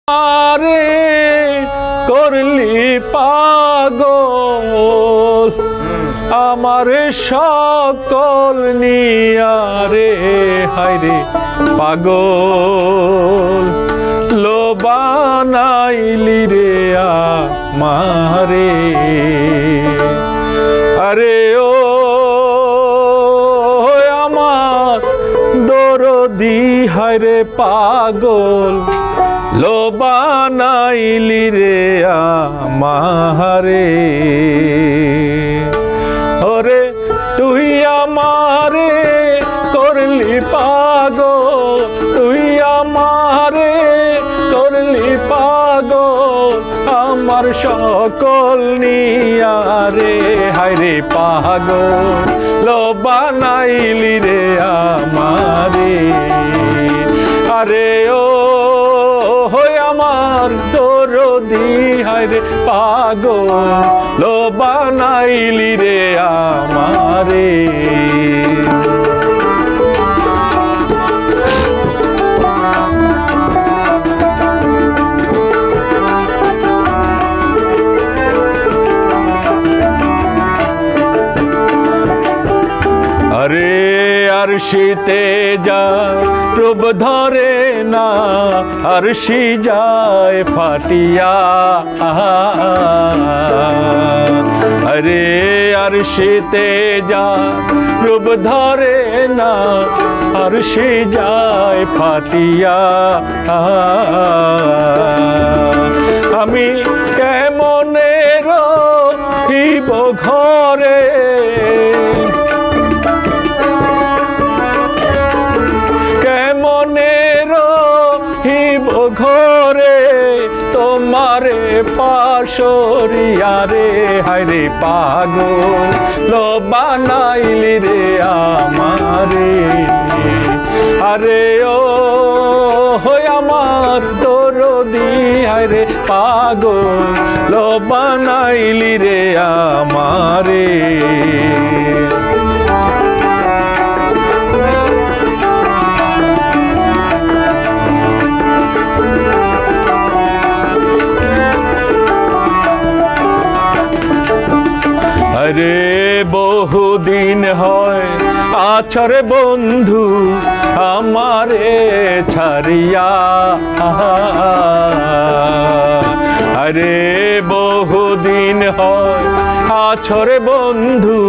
আরে করলি পাগল আমার সকল নিয়ারে হায়রে পাগল লো বানাইলি রে আমারে আরে ও আমার দরদি হায়রে পাগল লো বানাইলি রে আমারে ওরে তুই আমারে করলি পাগল তুই আমারে করলি পাগল আমার সকল নিয়ারে হায়রে পাগল লো বানাইলি রে আমারে আরে ও আমার দরদি হায়রে পাগল লো বানাইলি রে আমারে আরে আরশিতে যা রূপ ধরে না আরশি যায় ফাটিয়া আরে আরশিতে যা রূপ ধরে না আরশি যায় ফাটিয়া আমি কেমনে রহিব ঘরে ঘরে তোমারে পাশরিয়া রে হায়রে পাগল লো বানাইলি রে আমারে আরে ও আমার দরদি হায়রে পাগল লো বানাইলি রে আমারে আরে বহুদিন হয় আছরে বন্ধু আমারে ছাড়িয়া আরে বহুদিন হয় আছরে বন্ধু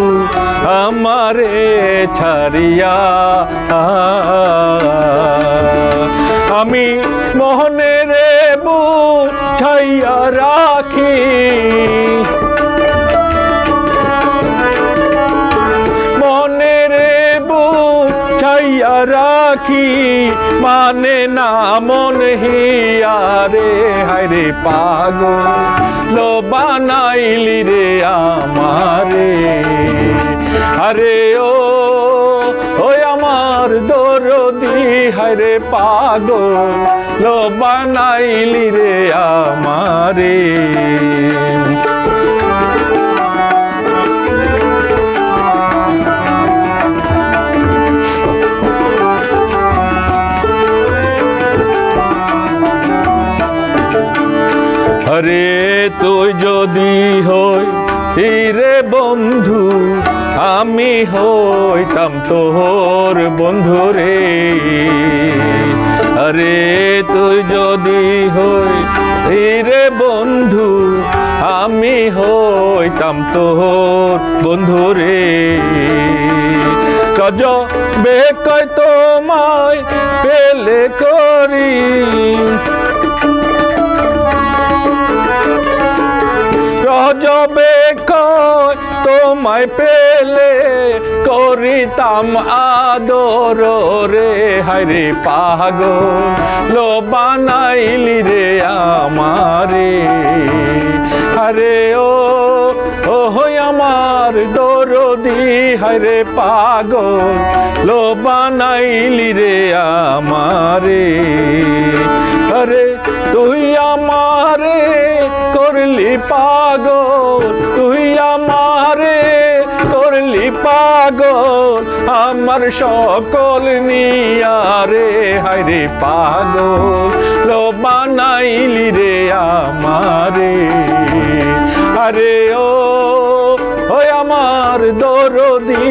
আমারে ছাড়িয়া আমি মোহনে রে বুঝাইয়া রাখি রাখি মানে না মন হিয়ারে হায়রে পাগল লো বানাইলি রে আমারে আরে ও আমার দরদি হায়রে পাগল লো বানাইলি রে আমারে আরে তুই যদি হই তীরে বন্ধু আমি হইতাম তোর বন্ধু রে আরে তুই যদি হই তীরে বন্ধু আমি হইতাম তোর বন্ধু রে কাজ বেকয় তোমায় পেলে করি রজবে কয় তোমায় পেলে করিতাম আদর রে হায়রে পাগল লো বানাইলি রে আমারে আরে ও আমার দরদি হায়রে পাগল লো বানাইলি রে আমারে আরে তুই আমারে করলি পাগল তুই আমারে করলি পাগল আমার সকল নিয়া রে হায়রে পাগল লো বানাইলি রে আমারে আরে ও আমার দরদি